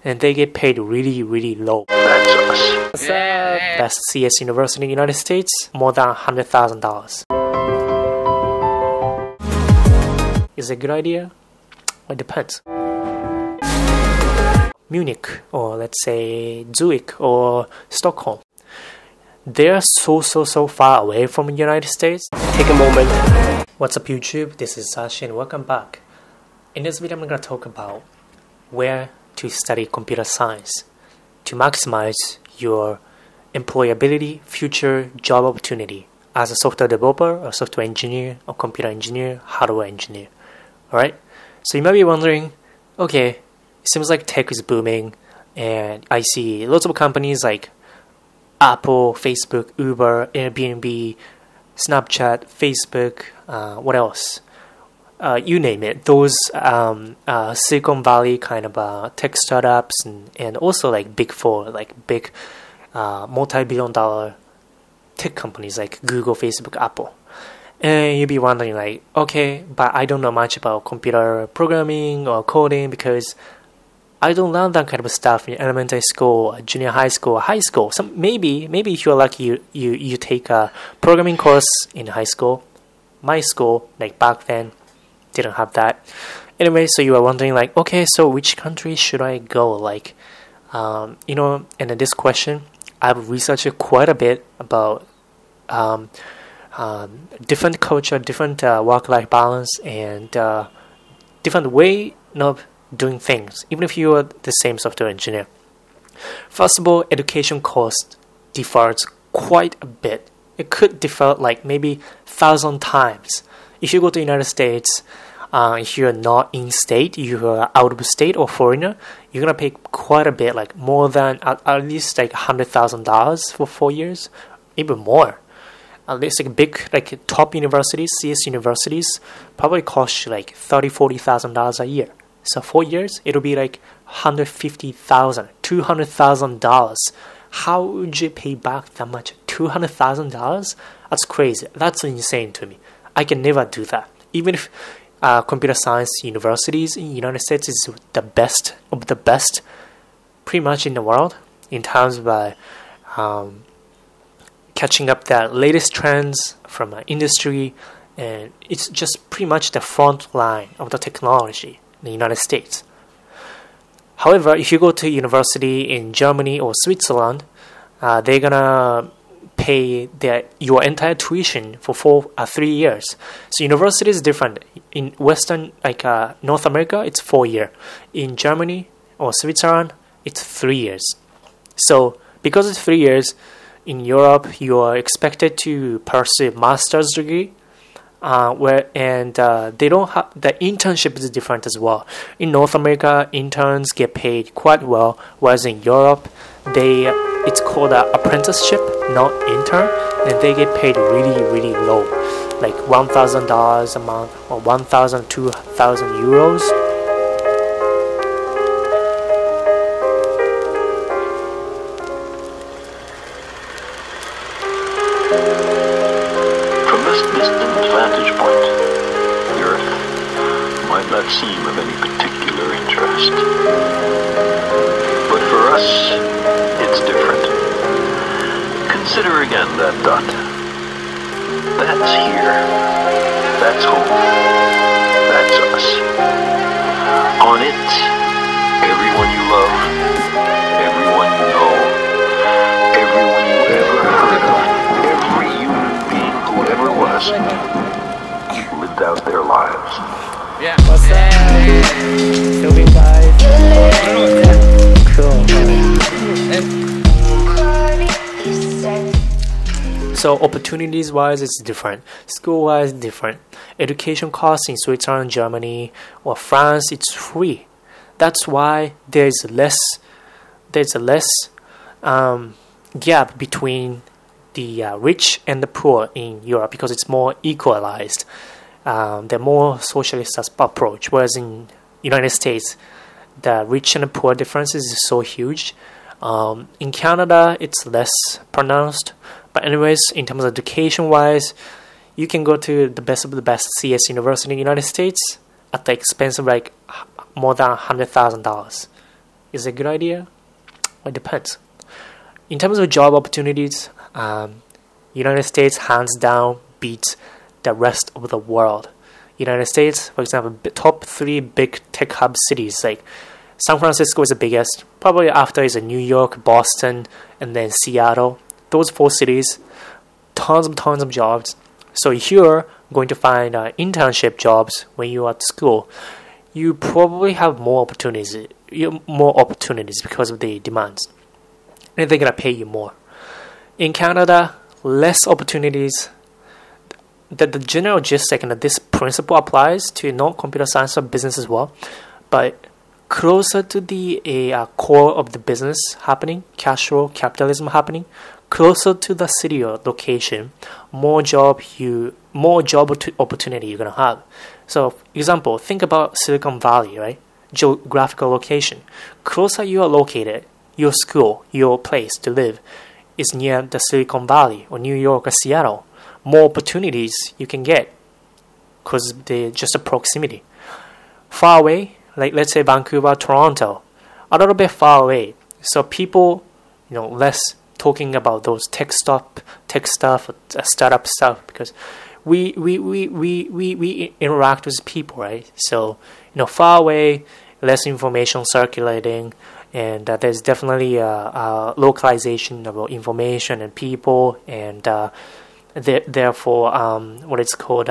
and they get paid really low. That's us. What's up? Best CS university in the United States, more than $100,000. Is it a good idea? It depends. Munich, or let's say Zurich or Stockholm. They're so far away from the United States. Take a moment. What's up YouTube? This is Sashi and welcome back. In this video I'm going to talk about where to study computer science to maximize your employability, future job opportunity as a software developer or software engineer or computer engineer, hardware engineer. Alright? So you might be wondering, okay, it seems like tech is booming and I see lots of companies like Apple, Facebook, Uber, AIRBNB, Snapchat, Facebook, what else? You name it. Those Silicon Valley kind of tech startups and also like big four, like big multi-billion-dollar tech companies like Google, Facebook, Apple. And you'd be wondering like, okay, but I don't know much about computer programming or coding because I don't learn that kind of stuff in elementary school, junior high school, high school. Maybe if you're lucky, you take a programming course in high school. My school, like back then, didn't have that. Anyway, so you are wondering like, okay, so which country should I go? Like, and in this question, I've researched quite a bit about different culture, different work-life balance, and different way of doing things, even if you are the same software engineer. First of all, education cost differs quite a bit. It could differ like maybe 1,000 times. If you go to the United States, if you're not in state, you are out of state or foreigner, you're gonna pay quite a bit, like more than at least like $100,000 for 4 years, even more. At least like big, like top universities, CS universities, probably cost you like $30,000-$40,000 a year. So 4 years, it'll be like $150,000, $200,000. How would you pay back that much? $200,000? That's crazy. That's insane to me. I can never do that. Even if computer science universities in the United States is the best of the best, pretty much in the world, in terms of catching up the latest trends from industry, and it's just pretty much the front line of the technology in the United States. However, if you go to university in Germany or Switzerland, they're gonna pay your entire tuition for 3 years. So university is different. In Western, like North America, it's 4 years. In Germany or Switzerland, it's 3 years. So because it's 3 years, in Europe, you are expected to pursue master's degree. They don't have the internship is different as well. In North America, interns get paid quite well, whereas in Europe, it's called an apprenticeship, not intern, and they get paid really low, like $1,000 a month or 1,000, 2,000 euros. Not seem of any particular interest. But for us, it's different. Consider again that dot. That's here. That's home. That's us. On it, everyone you love, everyone you know, everyone you ever heard of, every human being who ever was, lived out their lives. Yeah. What's up? Filming guys. Cool. So opportunities wise, it's different. School wise, different. Education costs in Switzerland, Germany, or France, it's free. That's why there's a less gap between the rich and the poor in Europe because it's more equalized. The more socialist approach, whereas in United States, the rich and the poor differences is so huge. In Canada, it's less pronounced. But anyways, in terms of education-wise, you can go to the best of the best CS university in the United States at the expense of like more than $100,000. Is it a good idea? Well, it depends. In terms of job opportunities, United States hands down beats the rest of the world. United States, for example, top 3 big tech hub cities, like San Francisco is the biggest. Probably after is New York, Boston, and then Seattle. Those 4 cities, tons of jobs. So if you're going to find internship jobs when you are at school, you probably have more opportunities because of the demands. And they're going to pay you more. In Canada, less opportunities. The general gist, this principle applies to non-computer science or business as well. But closer to the core of the business happening, cash flow, capitalism happening, closer to the city or location, more job opportunity you're gonna have. So, for example, think about Silicon Valley, right? Geographical location. Closer you are located, your school, your place to live is near the Silicon Valley or New York or Seattle. More opportunities you can get because they're just a proximity. Far away, like let's say Vancouver, Toronto, a little bit far away. So people, less talking about those tech stuff, startup stuff, because we interact with people, right? So far away, less information circulating, and there's definitely a localization of information and people, and therefore what it's called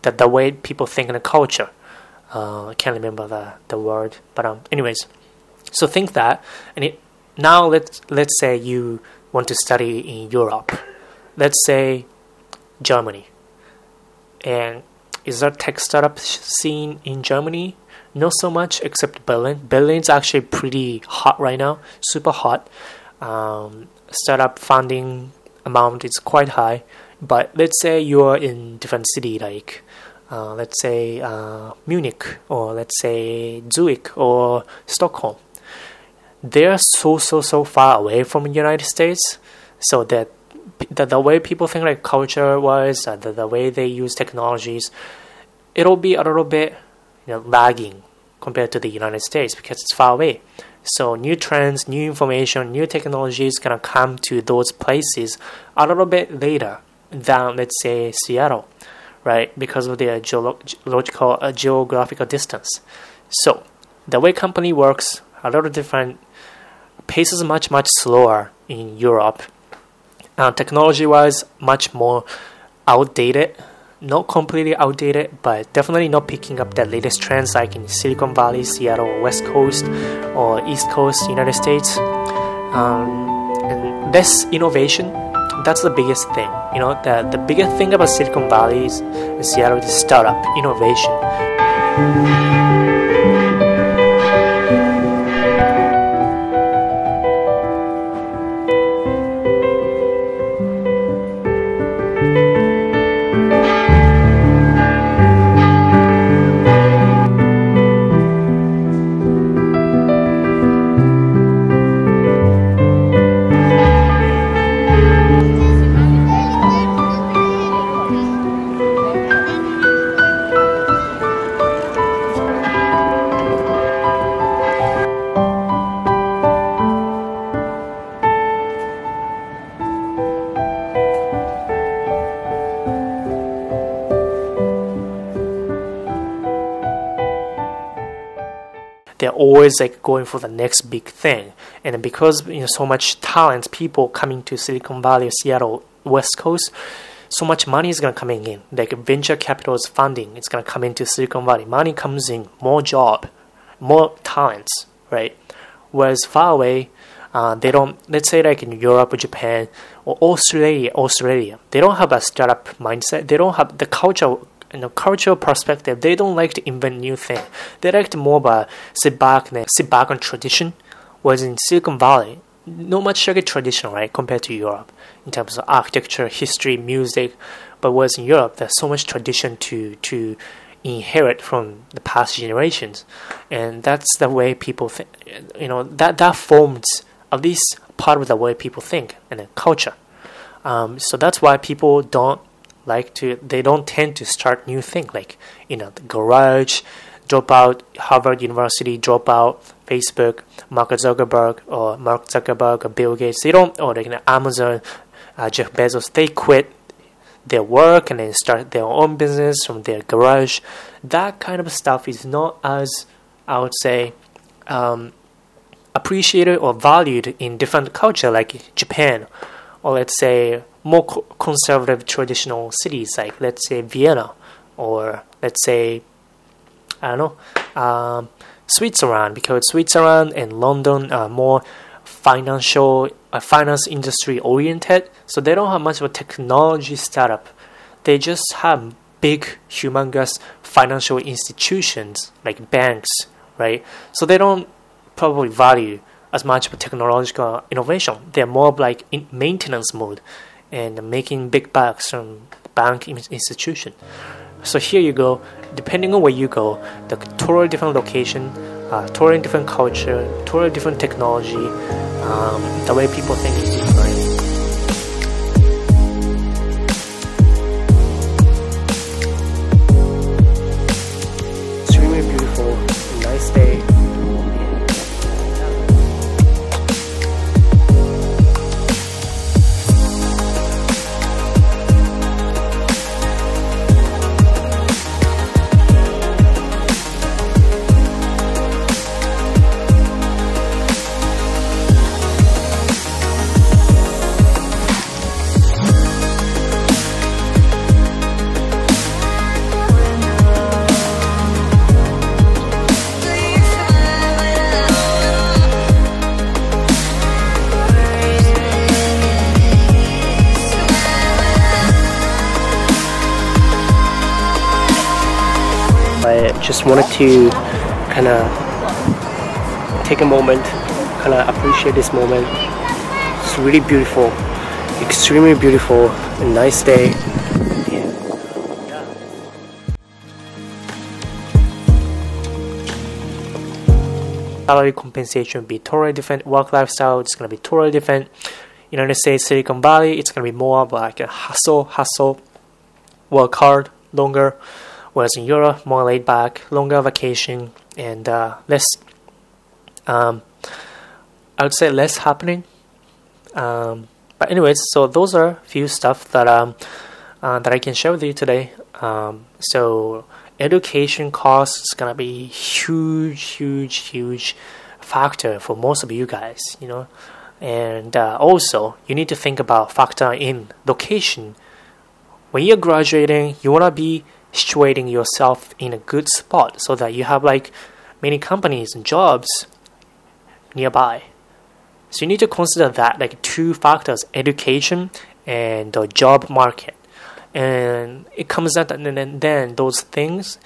the way people think in a culture. I can't remember the word, but anyways, so think that, and now let's say you want to study in Europe, let's say Germany, and is there tech startup scene in Germany? Not so much, except Berlin. Berlin's actually pretty hot right now, super hot. Startup funding amount is quite high, but let's say you're in different city, like let's say Munich, or let's say Zurich or Stockholm. They're so far away from the United States, so that the way people think, like culture-wise, the way they use technologies, it'll be a little bit lagging compared to the United States because it's far away. So new trends, new information, new technology is gonna come to those places a little bit later than, let's say, Seattle, right? Because of their geographical distance. So the way company works a little different. Pace is much slower in Europe. Technology-wise, much more outdated. Not completely outdated, but definitely not picking up the latest trends like in Silicon Valley, Seattle, or West Coast, or East Coast, United States. And less innovation, that's the biggest thing. The biggest thing about Silicon Valley is Seattle is startup, innovation. They're always like going for the next big thing, and because so much talent, people coming to Silicon Valley, Seattle, West Coast, so much money is gonna coming in. Like venture capital's funding, it's gonna come into Silicon Valley. Money comes in, more job, more talents, right? Whereas far away, they don't. Let's say like in Europe or Japan or Australia, they don't have a startup mindset. They don't have the culture. Cultural perspective, they don't like to invent new thing. They like to more about sit back on tradition. Whereas in Silicon Valley, not much like a tradition, right, compared to Europe in terms of architecture, history, music. But whereas in Europe, there's so much tradition to inherit from the past generations, and that's the way people think. That forms at least part of the way people think and the culture. So that's why people don't tend to start new things like the garage, drop out Harvard University, drop out Facebook, Mark Zuckerberg or Bill Gates. They don't, or like Amazon, Jeff Bezos. They quit their work and then start their own business from their garage. That kind of stuff is not as, I would say, appreciated or valued in different culture like Japan, or let's say more conservative traditional cities like, let's say, Vienna, or let's say, I don't know, Switzerland, because Switzerland and London are more finance industry oriented, so they don't have much of a technology startup. They just have big, humongous financial institutions like banks, right? So they don't probably value as much of a technological innovation. They're more of like in maintenance mode and making big bucks from bank institution. So here you go. Depending on where you go, the totally different location, totally different culture, totally different technology, the way people think is different. Extremely beautiful, nice day. I just wanted to kind of take a moment, kind of appreciate this moment. It's really beautiful, extremely beautiful, a nice day. Salary compensation will be totally different. Work lifestyle is going to be totally different. United States, Silicon Valley, it's going to be more of like a hustle, work hard, longer. Whereas in Europe, more laid back, longer vacation, and less, I would say less happening. But anyways, so those are a few stuff that that I can share with you today. So education costs is gonna be huge factor for most of you guys, you know. And also, you need to think about factor in location. When you're graduating, you wanna be situating yourself in a good spot so that you have like many companies and jobs nearby. So you need to consider that like two factors, education and the job market. And it comes out and then those things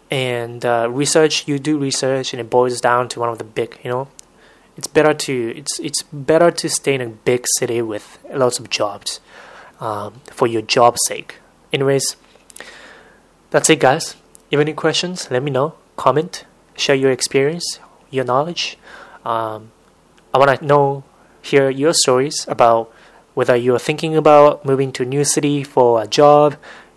and research, you do research and it boils down to one of the big, you know, it's better to stay in a big city with lots of jobs for your job's sake. Anyways, that's it, guys. If you have any questions, let me know. Comment, share your experience, your knowledge. I want to hear your stories about whether you're thinking about moving to a new city for a job.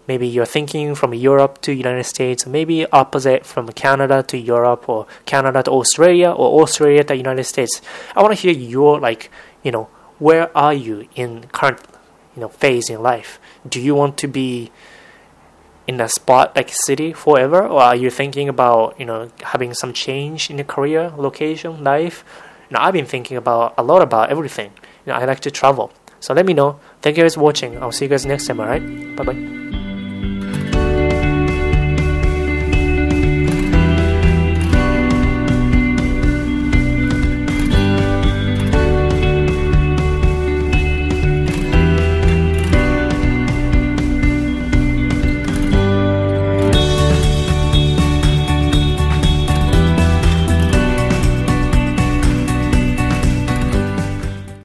Maybe you're thinking from Europe to United States. Maybe opposite from Canada to Europe, or Canada to Australia, or Australia to United States. I want to hear your, like, you know, where are you in current, you know, phase in life? Do you want to be in a spot like city forever, or are you thinking about, you know, having some change in your career, location, life? You know, I've been thinking about a lot about everything. You know, I like to travel. So let me know. Thank you guys for watching. I'll see you guys next time, alright? Bye bye.